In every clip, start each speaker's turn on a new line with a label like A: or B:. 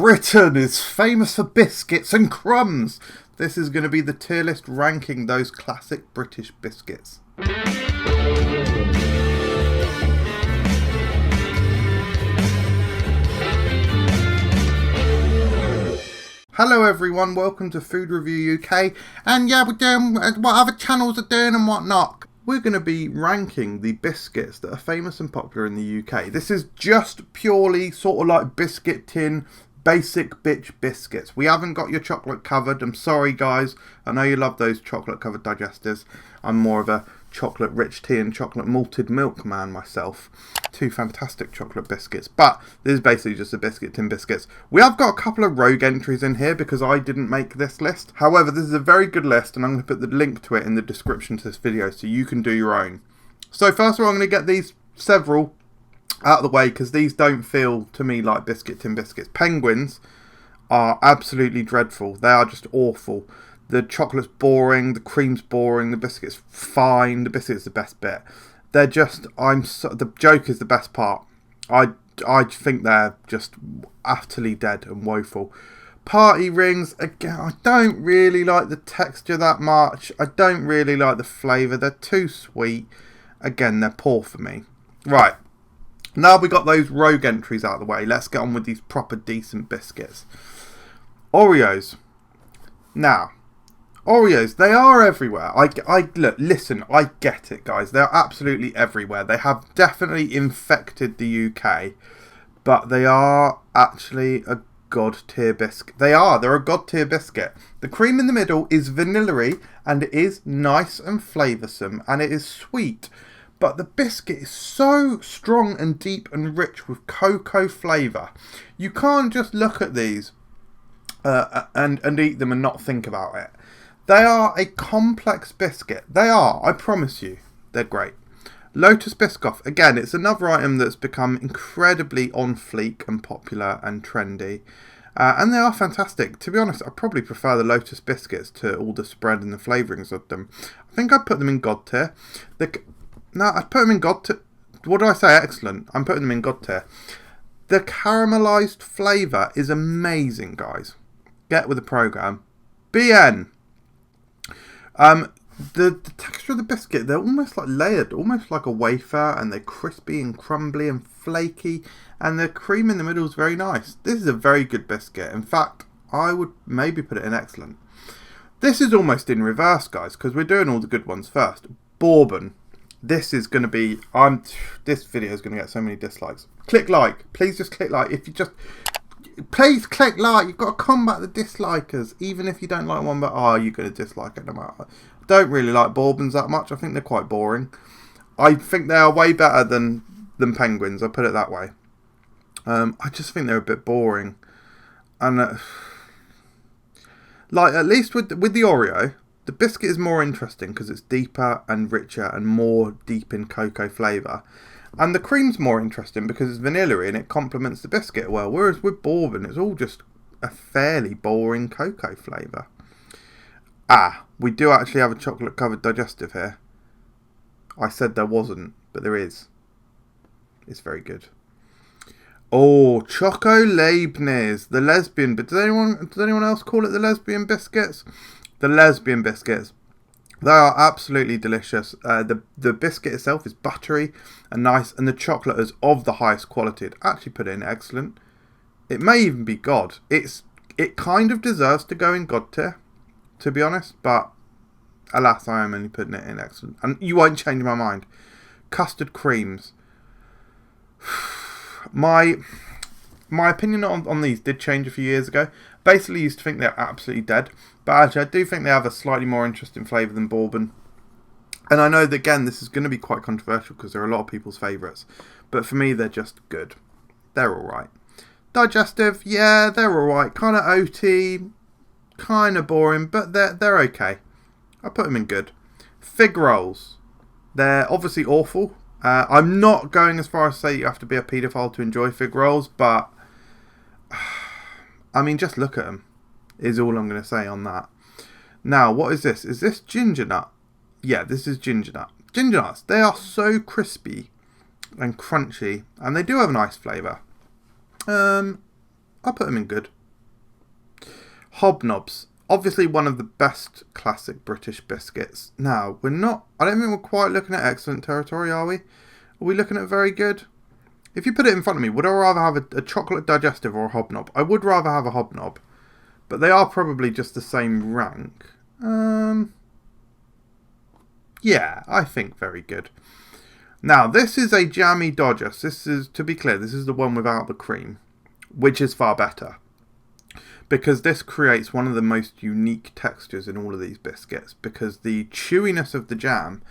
A: Britain is famous for biscuits and crumbs. This is going to be the tier list ranking those classic British biscuits. Hello everyone, welcome to Food Review UK, and yeah, we're doing what other channels are doing and whatnot. We're going to be ranking the biscuits that are famous and popular in the UK. This is just purely sort of like biscuit tin, basic bitch biscuits. We haven't got your chocolate covered. I'm sorry guys, I know you love those chocolate covered digestives. I'm more of a chocolate rich tea and chocolate malted milk man myself. Two fantastic chocolate biscuits, but this is basically just a biscuit tin biscuits. We have got a couple of rogue entries in here because I didn't make this list. However, this is a very good list and I'm going to put the link to it in the description to this video so you can do your own. So first of all, I'm going to get these several out of the way because these don't feel to me like biscuit tin biscuits. Penguins are absolutely dreadful. They are just awful. The chocolate's boring, the cream's boring, the biscuit's fine, the biscuit's the best bit. They're just, the joke is the best part. I think they're just utterly dead and woeful. Party rings, again, I don't really like the texture that much. I don't really like the flavour. They're too sweet. Again, they're poor for me. Right, now we got those rogue entries out of the way. Let's get on with these proper decent biscuits. Oreos. Now, Oreos, they are everywhere. Listen, I get it, guys. They're absolutely everywhere. They have definitely infected the UK, but they are actually a god tier biscuit. They're a god tier biscuit. The cream in the middle is vanilla-y, and it is nice and flavoursome, and it is sweet. But the biscuit is so strong and deep and rich with cocoa flavour. You can't just look at these and eat them and not think about it. They are a complex biscuit. They are, I promise you, they're great. Lotus Biscoff, again, it's another item that's become incredibly on fleek and popular and trendy. And they are fantastic. To be honest, I probably prefer the Lotus biscuits to all the spread and the flavourings of them. I think I'd put them in God tier. No, I'd put them in God tier. What do I say? Excellent. I'm putting them in God tier. The caramelised flavour is amazing, guys. Get with the programme. BN. The texture of the biscuit, they're almost like layered, almost like a wafer, and they're crispy and crumbly and flaky, and the cream in the middle is very nice. This is a very good biscuit. In fact, I would maybe put it in excellent. This is almost in reverse, guys, because we're doing all the good ones first. Bourbon. This is going to be, this video is going to get so many dislikes. Click like. Please just click like. Please click like. You've got to combat the dislikers, even if you don't like one, but you're going to dislike it no matter. I don't really like Bourbons that much. I think they're quite boring. I think they are way better than Penguins, I'll put it that way. I just think they're a bit boring. And at least with the Oreo, the biscuit is more interesting because it's deeper and richer and more deep in cocoa flavour. And the cream's more interesting because it's vanilla and it complements the biscuit well. Whereas with Bourbon, it's all just a fairly boring cocoa flavour. We do actually have a chocolate covered digestive here. I said there wasn't, but there is. It's very good. Oh, Choco Leibniz, the lesbian. But does anyone else call it the lesbian biscuits? The lesbian biscuits. They are absolutely delicious. The biscuit itself is buttery and nice, and the chocolate is of the highest quality. I'd actually put it in excellent. It may even be God. It kind of deserves to go in God tier, to be honest, but alas, I am only putting it in excellent. And you won't change my mind. Custard Creams. My opinion on these did change a few years ago. Basically, used to think they're absolutely dead. But actually, I do think they have a slightly more interesting flavour than Bourbon. And I know that, again, this is going to be quite controversial because they're a lot of people's favourites. But for me, they're just good. They're alright. Digestive, yeah, they're alright. Kind of oaty, kind of boring, but they're okay. I put them in good. Fig rolls. They're obviously awful. I'm not going as far as to say you have to be a paedophile to enjoy fig rolls, but I mean, just look at them is all I'm going to say on that. Now, what is this? Is this ginger nut? Yeah, this is ginger nut. Ginger nuts, they are so crispy and crunchy, and they do have a nice flavour. I'll put them in good. Hobnobs. Obviously one of the best classic British biscuits. Now, I don't think we're quite looking at excellent territory, are we? Are we looking at very good? If you put it in front of me, would I rather have a chocolate digestive or a hobnob? I would rather have a hobnob, but they are probably just the same rank. Yeah, I think very good. Now, this is a Jammy Dodgers. This is, to be clear, this is the one without the cream, which is far better, because this creates one of the most unique textures in all of these biscuits, because the chewiness of the jam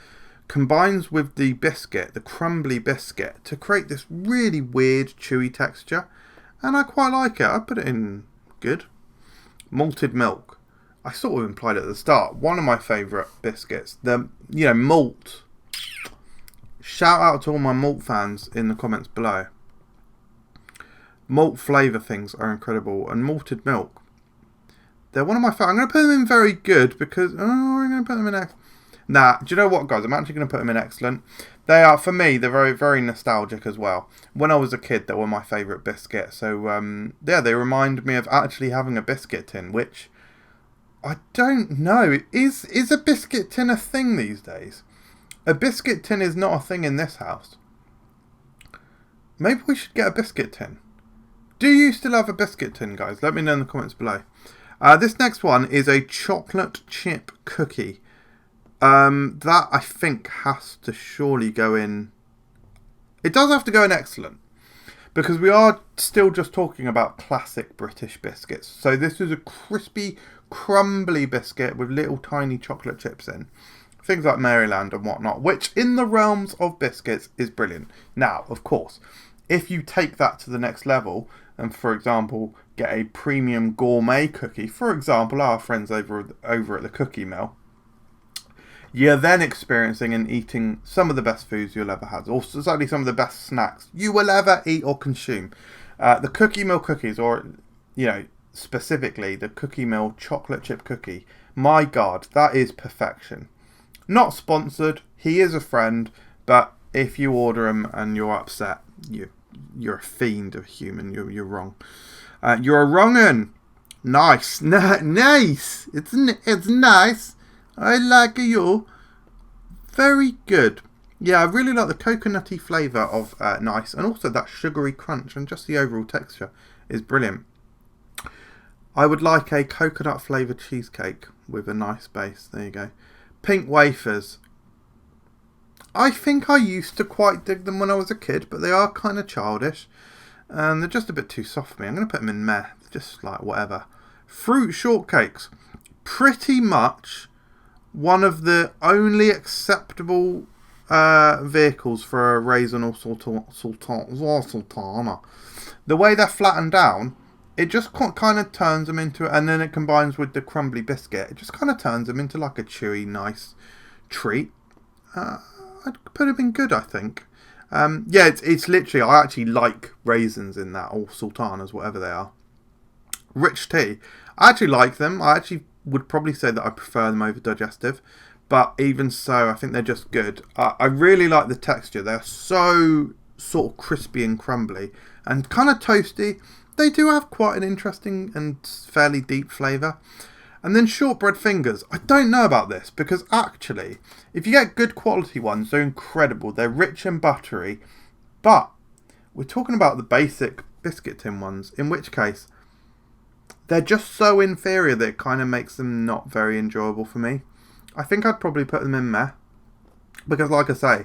A: combines with the biscuit, the crumbly biscuit, to create this really weird chewy texture, and I quite like it. I put it in good. Malted milk. I sort of implied it at the start. One of my favourite biscuits. Malt. Shout out to all my malt fans in the comments below. Malt flavour things are incredible, and malted milk. They're one of my favourites. I'm going to put them in very good because I'm going to put them in excellent. Nah, do you know what, guys? I'm actually going to put them in excellent. They are, for me, they're very, very nostalgic as well. When I was a kid, they were my favourite biscuit. So, yeah, they remind me of actually having a biscuit tin, which I don't know. Is a biscuit tin a thing these days? A biscuit tin is not a thing in this house. Maybe we should get a biscuit tin. Do you still have a biscuit tin, guys? Let me know in the comments below. This next one is a chocolate chip cookie. That I think has to surely go in. It does have to go in excellent, because we are still just talking about classic British biscuits. So this is a crispy, crumbly biscuit with little tiny chocolate chips in. Things like Maryland and whatnot, which in the realms of biscuits is brilliant. Now, of course, if you take that to the next level and, for example, get a premium gourmet cookie, for example, our friends over at the Cookie Mill, you're then experiencing and eating some of the best foods you'll ever have, or certainly some of the best snacks you will ever eat or consume. The Cookie Mill cookies, or specifically the Cookie Mill chocolate chip cookie, my God, that is perfection. Not sponsored, he is a friend, but if you order him and you're upset, you're a fiend of human. You're wrong. You're a wrong'un. Nice, nice. It's nice. I like you. Very good. Yeah, I really like the coconutty flavour of nice, and also that sugary crunch, and just the overall texture is brilliant. I would like a coconut flavoured cheesecake with a nice base. There you go. Pink wafers. I think I used to quite dig them when I was a kid, but they are kind of childish, and they're just a bit too soft for me. I'm going to put them in meh, just like whatever. Fruit shortcakes. Pretty much one of the only acceptable vehicles for a raisin or sultana. The way they're flattened down, it just kind of turns them into, and then it combines with the crumbly biscuit, it just kind of turns them into like a chewy, nice treat. I'd put them in good, I think. Yeah, it's literally, I actually like raisins in that, or sultanas, whatever they are. Rich tea. I actually like them. I actually would probably say that I prefer them over digestive, but even so, I think they're just good. I really like the texture. They're so sort of crispy and crumbly and kind of toasty. They do have quite an interesting and fairly deep flavour. And then Shortbread Fingers. I don't know about this, because actually, if you get good quality ones, they're incredible. They're rich and buttery. But we're talking about the basic biscuit tin ones, in which case they're just so inferior that it kind of makes them not very enjoyable for me. I think I'd probably put them in meh, because like I say,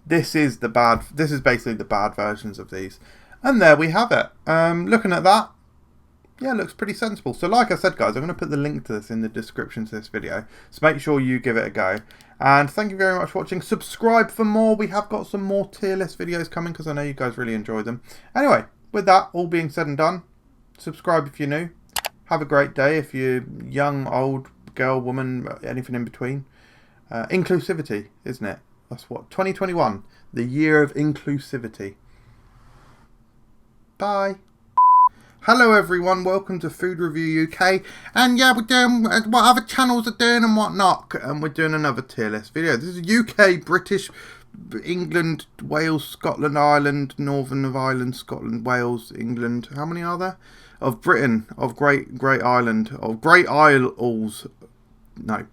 A: this is basically the bad versions of these. And there we have it. Looking at that, yeah, it looks pretty sensible. So like I said, guys, I'm going to put the link to this in the description to this video, so make sure you give it a go. And thank you very much for watching. Subscribe for more. We have got some more tier list videos coming, because I know you guys really enjoy them. Anyway, with that all being said and done, subscribe if you're new. Have a great day if you're young, old, girl, woman, anything in between. Inclusivity, isn't it? That's what, 2021, the year of inclusivity. Bye. Hello everyone, welcome to Food Review UK, and yeah, we're doing what other channels are doing and whatnot, and we're doing another tier list video. This is UK British England, Wales, Scotland, Ireland, Northern of Ireland, Scotland, Wales, England. How many are there? Of Britain, of Great Island, of Great Isles. No,